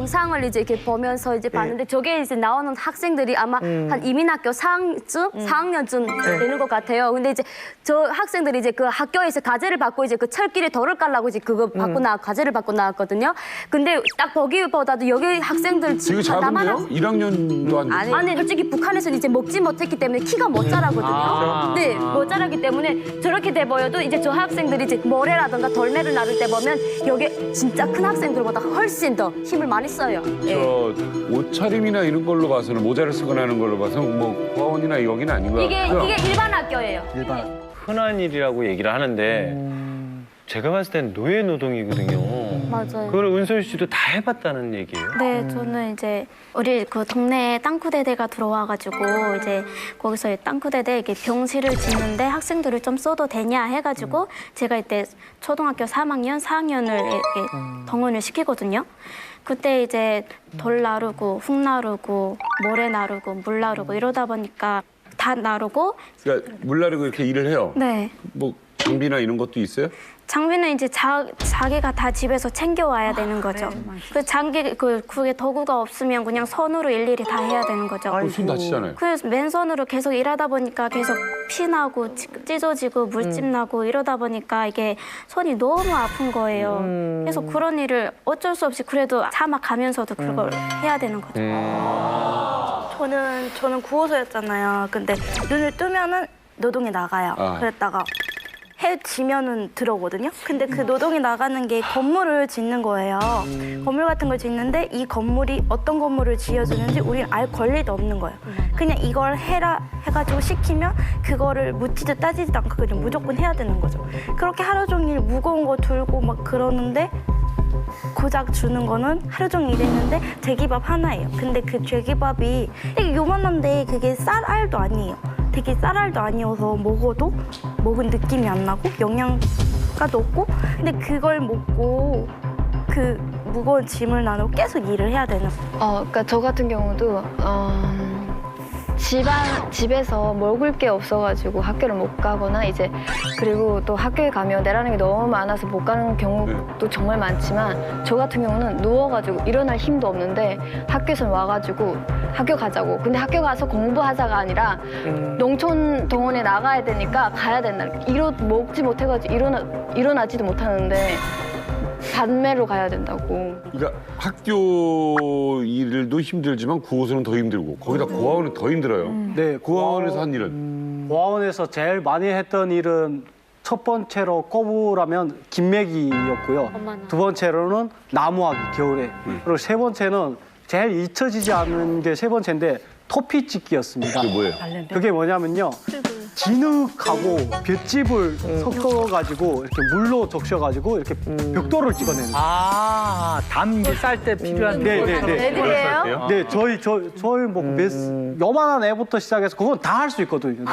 영상을 이제 이렇게 보면서 이제 봤는데 저게 이제 나오는 학생들이 아마 한 이민학교 4학년쯤 되는 것 같아요. 근데 이제 저 학생들이 이제 그 학교에서 과제를 받고 이제 그 철길에 돌을 깔라고 이제 그거 받고 과제를 받고 나왔거든요. 근데 딱 보기보다도 여기 학생들 되게 작은데요? 1학년도 안 돼요? 아니 솔직히 북한에서는 이제 먹지 못했기 때문에 키가 못 자라거든요. 네, 못 자라기 때문에 저렇게 돼 보여도 이제 저 학생들이 이제 모래라든가 돌매를 나를 때 보면 여기 진짜 큰 학생들보다 훨씬 더 힘을 많이 써요. 저 옷차림이나 이런 걸로 봐서는 모자를 쓰거나 하는 걸로 봐서 뭐 과원이나 여기는 아닌 것 같고요. 이게 일반 학교예요. 흔한 일이라고 얘기를 하는데 제가 봤을 땐 노예 노동이거든요. 맞아요. 그걸 은솔 씨도 다 해봤다는 얘기예요? 네, 저는 이제 우리 그 동네에 땅구대대가 들어와가지고 이제 거기서 땅구대대 이렇게 병실을 짓는데 학생들을 좀 써도 되냐 해가지고 제가 이때 초등학교 3학년, 4학년을 이렇게 동원을 시키거든요. 그때 이제 돌 나르고 흙 나르고 모래 나르고 물 나르고 이러다 보니까 다 나르고. 그러니까 물나르고 이렇게 일을 해요. 네. 뭐 장비나 이런 것도 있어요? 장비는 이제 자기가 다 집에서 챙겨와야 되는 거죠. 그 그게 도구가 없으면 그냥 손으로 일일이 다 해야 되는 거죠. 손 다치잖아요. 그래서 맨손으로 계속 일하다 보니까 계속 피 나고 찢어지고 물집 나고 이러다 보니까 이게 손이 너무 아픈 거예요. 그래서 그런 일을 어쩔 수 없이 그래도 참아가면서도 그걸 해야 되는 거죠. 저는 구호소였잖아요. 근데 눈을 뜨면은 노동에 나가요. 그랬다가 해 지면은 들어오거든요. 근데 그 노동이 나가는 게 건물을 짓는 거예요. 건물 같은 걸 짓는데 이 건물이 어떤 건물을 지어주는지 우리는 알 권리도 없는 거예요. 그냥 이걸 해라 해가지고 시키면 그거를 묻지도 따지지도 않고 그냥 무조건 해야 되는 거죠. 그렇게 하루 종일 무거운 거 들고 막 그러는데 고작 주는 거는 하루 종일 일했는데 돼지밥 하나예요. 근데 그 돼지밥이 되게 요만한데 그게 쌀알도 아니에요. 되게 쌀알도 아니어서 먹어도 먹은 느낌이 안 나고 영양가도 없고 근데 그걸 먹고 그 무거운 짐을 나누고 계속 일을 해야 되는 그러니까 저 같은 경우도 집에서 먹을 게 없어가지고 학교를 못 가거나 이제 그리고 또 학교에 가면 내라는 게 너무 많아서 못 가는 경우도 정말 많지만 저 같은 경우는 누워가지고 일어날 힘도 없는데 학교에서 와가지고 학교 가자고. 근데 학교 가서 공부하자가 아니라 농촌 동원에 나가야 되니까 가야 된다. 먹지 못해가지고 일어나지도 못하는데 반매로 가야 된다고. 그러니까 학교 일도 힘들지만 구호소는 더 힘들고 거기다 고아원은 더 힘들어요. 네, 고아원에서 한 일은? 고아원에서 제일 많이 했던 일은 첫 번째로 꼽으라면 김매기였고요. 두 번째로는 나무하기, 겨울에. 그리고 세 번째는 제일 잊혀지지 않는 게 세 번째인데 토피 찍기였습니다. 그게 뭐예요? 그게 뭐냐면요. 진흙하고 볏짚을 섞어가지고 이렇게 물로 적셔가지고 이렇게 벽돌을 찍어내는 거예요. 담기 쌀 때 필요한 네네네. 애들이에요? 네, 저희 뭐 요만한 애부터 시작해서 그건 다 할 수 있거든요.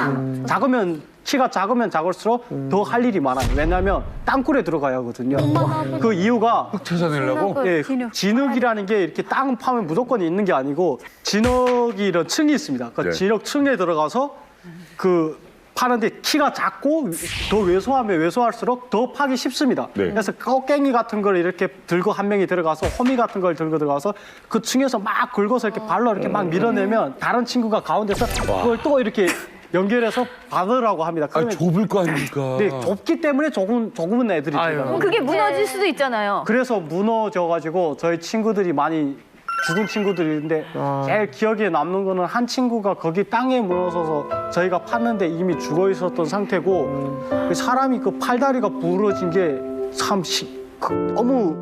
키가 작으면 작을수록 더 할 일이 많아요. 왜냐하면 땅굴에 들어가야 하거든요. 그 이유가 흙 찾아내려고? 네, 진흙이라는 게 이렇게 땅 파면 무조건 있는 게 아니고 진흙이 이런 층이 있습니다. 그 네. 진흙 층에 들어가서 파는데 키가 작고 더 왜소하면 왜소할수록 더 파기 쉽습니다. 네. 그래서 꺾갱이 같은 걸 이렇게 들고 한 명이 들어가서 호미 같은 걸 들고 들어가서 그 층에서 막 긁어서 이렇게 발로 이렇게 막 밀어내면 다른 친구가 가운데서 그걸 또 이렇게 연결해서 받으라고 합니다. 아, 좁을 거 아닙니까? 네, 좁기 때문에 조금은 애들이 들어가요. 그게 무너질 수도 있잖아요. 그래서 무너져가지고 저희 친구들이 많이 죽은 친구들이 있는데 제일 기억에 남는 거는 한 친구가 거기 땅에 무너져서 저희가 팠는데 이미 죽어 있었던 상태고 그 사람이 그 팔다리가 부러진 게 참 너무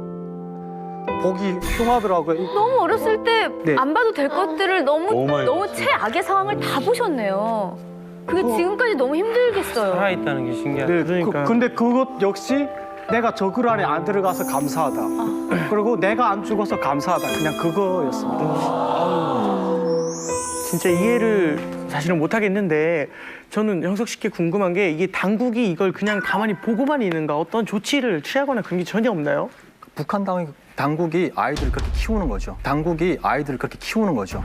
보기 흉하더라고요. 너무 어렸을 때 안 네. 봐도 될 것들을 너무 많이 너무 봤어요. 최악의 상황을 다 보셨네요. 그게 지금까지 너무 힘들겠어요. 살아있다는 게 신기하다. 네, 그러니까. 근데 그것 역시 내가 저 글 안에 안 들어가서 감사하다. 그리고 내가 안 죽어서 감사하다. 그냥 그거였습니다. 진짜 이해를 사실은 못 하겠는데 저는 형석 씨께 궁금한 게 이게 당국이 이걸 그냥 가만히 보고만 있는가 어떤 조치를 취하거나 그런 게 전혀 없나요? 북한 당국이 당국이 아이들을 그렇게 키우는 거죠. 당국이 아이들을 그렇게 키우는 거죠.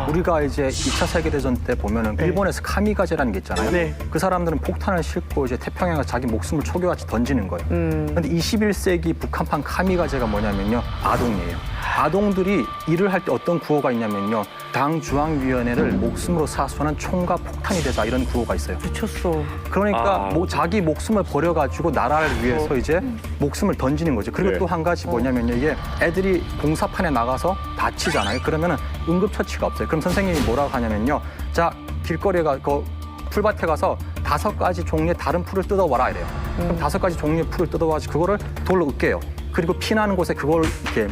우리가 이제 2차 세계대전 때 보면은 일본에서 카미가제라는 게 있잖아요. 네. 그 사람들은 폭탄을 싣고 이제 태평양에서 자기 목숨을 초교같이 던지는 거예요. 근데 21세기 북한판 카미가제가 뭐냐면요. 아동이에요. 아동들이 일을 할 때 어떤 구호가 있냐면요. 당중앙위원회를 목숨으로 사수하는 총과 폭탄이 되자 이런 구호가 있어요. 미쳤어. 그러니까 자기 목숨을 버려가지고 나라를 위해서 이제 목숨을 던지는 거죠. 그리고 네. 또 한 가지 뭐냐면요. 이게 애들이 공사판에 나가서 다치잖아요. 그러면은 응급처치가 없어요. 그럼 선생님이 뭐라고 하냐면요. 자, 길거리에 그 풀밭에 가서 5가지 종류의 다른 풀을 뜯어와라 이래요. 그럼 5가지 종류의 풀을 뜯어와서 그거를 돌로 으깨요. 그리고 피나는 곳에 그걸 이렇게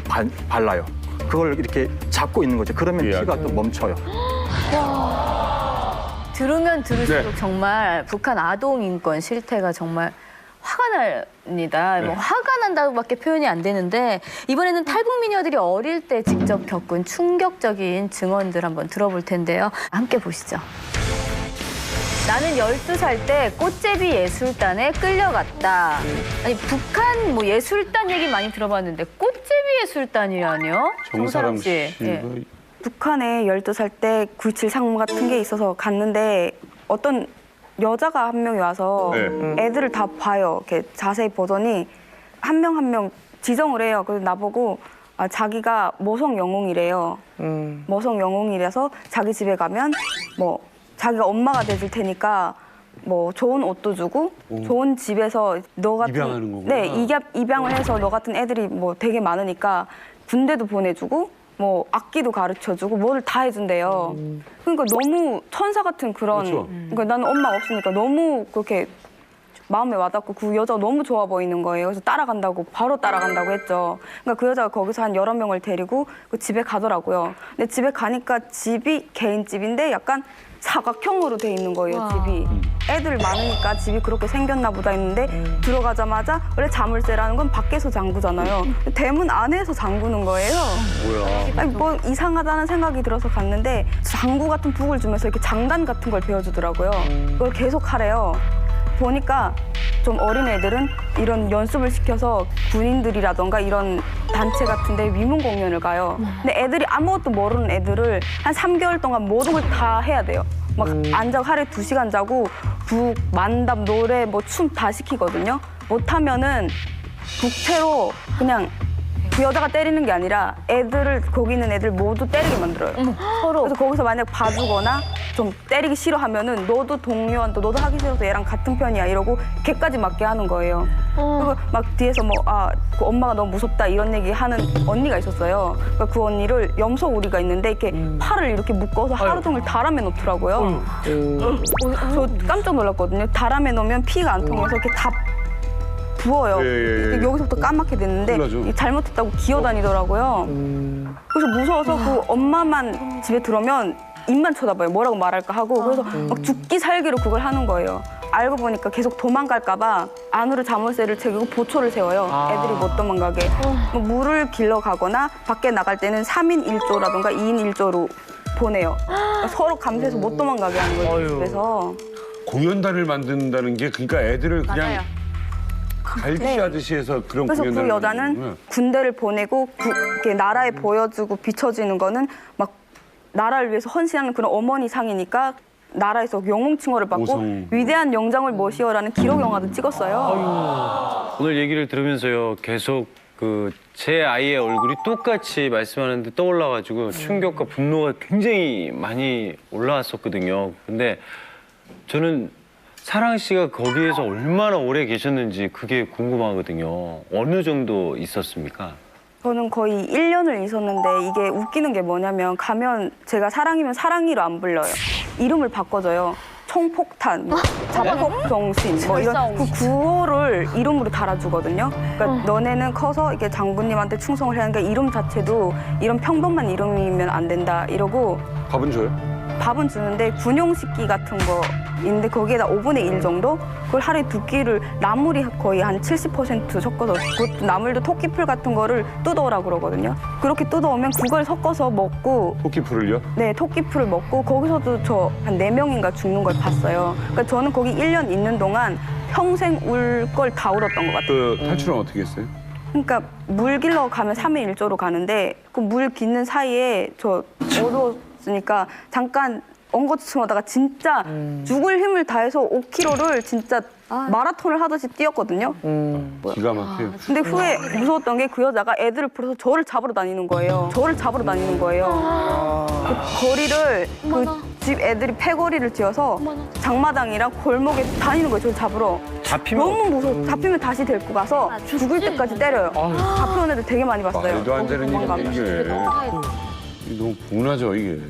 발라요. 그걸 이렇게 잡고 있는 거죠. 그러면 예, 피가 또 멈춰요. 들으면 들을수록 네. 정말 북한 아동 인권 실태가 정말 화가 납니다. 뭐 화가 난다고밖에 표현이 안 되는데 이번에는 탈북미녀들이 어릴 때 직접 겪은 충격적인 증언들 한번 들어볼 텐데요. 함께 보시죠. 나는 12살 때 꽃제비 예술단에 끌려갔다. 아니 북한 뭐 예술단 얘기 많이 들어봤는데 꽃제비 예술단이라뇨? 정사람 씨. 예. 씨가 북한에 12살 때 9.27 상무 같은 게 있어서 갔는데 어떤 여자가 한 명이 와서 네. 애들을 다 봐요. 이렇게 자세히 보더니 한 명 한 명 지정을 해요. 그래서 나보고 자기가 모성 영웅이래요. 모성 영웅이라서 자기 집에 가면 뭐 자기가 엄마가 돼줄 테니까 뭐 좋은 옷도 주고 좋은 집에서 너 같은 입양하는 거구나. 네, 입양을 해서 너 같은 애들이 뭐 되게 많으니까 군대도 보내주고 뭐 악기도 가르쳐주고 뭐를 다 해준대요. 그러니까 너무 천사 같은 그런. 그렇죠. 그러니까 나는 엄마가 없으니까 너무 그렇게 마음에 와닿고 그 여자가 너무 좋아 보이는 거예요. 그래서 바로 따라간다고 했죠. 그러니까 그 여자가 거기서 한 여러 명을 데리고 그 집에 가더라고요. 근데 집에 가니까 집이 개인 집인데 약간 사각형으로 돼 있는 거예요, 집이. 애들 많으니까 집이 그렇게 생겼나 보다 했는데 들어가자마자 원래 자물쇠라는 건 밖에서 잠그잖아요. 대문 안에서 잠그는 거예요. 뭐야. 아니, 뭐 이상하다는 생각이 들어서 갔는데 장구 같은 북을 주면서 이렇게 장단 같은 걸 배워주더라고요. 그걸 계속 하래요. 보니까 좀 어린 애들은 이런 연습을 시켜서 군인들이라던가 이런 단체 같은데 위문 공연을 가요. 근데 애들이 아무것도 모르는 애들을 한 3개월 동안 모든 걸 다 해야 돼요. 막 앉아 하루에 2시간 자고 북, 만담, 노래, 뭐 춤 다 시키거든요. 못하면은 북채로 그냥 그 여자가 때리는 게 아니라 거기 있는 애들 모두 때리게 만들어요. 서로. 그래서 거기서 만약 봐주거나 좀 때리기 싫어하면은 너도 동료한테 너도 하기 싫어서 얘랑 같은 편이야 이러고 걔까지 맞게 하는 거예요. 그리고 막 뒤에서 그 엄마가 너무 무섭다 이런 얘기 하는 언니가 있었어요. 그러니까 그 언니를 염소우리가 있는데 이렇게 팔을 이렇게 묶어서 하루 종일 다람에 놓더라고요. 저 깜짝 놀랐거든요. 다람에 놓으면 피가 안 통해서 이렇게 다 부어요. 예. 여기서부터 까맣게 됐는데 큰일 나죠. 잘못했다고 기어다니더라고요. 그래서 무서워서 그 엄마만 집에 들어오면 입만 쳐다봐요. 뭐라고 말할까 하고 그래서 막 죽기 살기로 그걸 하는 거예요. 알고 보니까 계속 도망갈까 봐 안으로 자물쇠를 채우고 보초를 세워요. 애들이 못 도망가게. 뭐 물을 길러 가거나 밖에 나갈 때는 3인 1조라던가 2인 1조로 보내요. 그러니까 서로 감시해서 못 도망가게 하는 거예요. 집에서. 공연단을 만든다는 게 그러니까 애들을 그냥 맞아요. 갈취하듯이 해서 그런 그래서 공연단을 그 여자는 만드는구나. 군대를 보내고 이렇게 나라에 보여주고 비춰지는 거는 막 나라를 위해서 헌신하는 그런 어머니 상이니까 나라에서 영웅 칭호를 받고 오성. 위대한 영장을 모시어라는 기록 영화도 찍었어요. 오늘 얘기를 들으면서요 계속 제 아이의 얼굴이 똑같이 말씀하는데 떠올라가지고 충격과 분노가 굉장히 많이 올라왔었거든요. 근데 저는 사랑 씨가 거기에서 얼마나 오래 계셨는지 그게 궁금하거든요. 어느 정도 있었습니까? 저는 거의 1년을 있었는데 이게 웃기는 게 뭐냐면 가면 제가 사랑이면 사랑이로 안 불러요. 이름을 바꿔줘요. 총폭탄, 자폭정신 뭐 이런 그 구호를 이름으로 달아주거든요. 그러니까 너네는 커서 이게 장군님한테 충성을 해야 하니까 이름 자체도 이런 평범한 이름이면 안 된다 이러고 밥은 줘요? 밥은 주는데 군용식기 같은 거 있는데 거기에다 5분의 1 정도 그걸 하루에 2끼를 나물이 거의 한 70% 섞어서 그것도 나물도 토끼풀 같은 거를 뜯어오라고 그러거든요. 그렇게 뜯어오면 그걸 섞어서 먹고 토끼풀을요? 네, 토끼풀을 먹고 거기서도 저 한 4명인가 죽는 걸 봤어요. 그러니까 저는 거기 1년 있는 동안 평생 울 걸 다 울었던 것 같아요. 탈출은 어떻게 했어요? 그러니까 물 길러 가면 3일 1조로 가는데 그 물 깃는 사이에 저 어두웠으니까 잠깐 엉거주춤하다가 진짜 죽을 힘을 다해서 5km를 진짜 마라톤을 하듯이 뛰었거든요. 기가 막혀. 근데 후에 무서웠던 게 그 여자가 애들을 불러서 저를 잡으러 다니는 거예요. 저를 잡으러 다니는 거예요. 그 거리를 그 집 애들이 패거리를 지어서 장마당이랑 골목에 다니는 거예요. 저를 잡으러. 잡히면 너무 무서워. 잡히면 다시 데리고 가서 죽을 때까지 때려요. 잡혀온 애들 되게 많이 봤어요. 말도 안 되는 도망가면. 일인데 이게. 너무 분하죠 이게.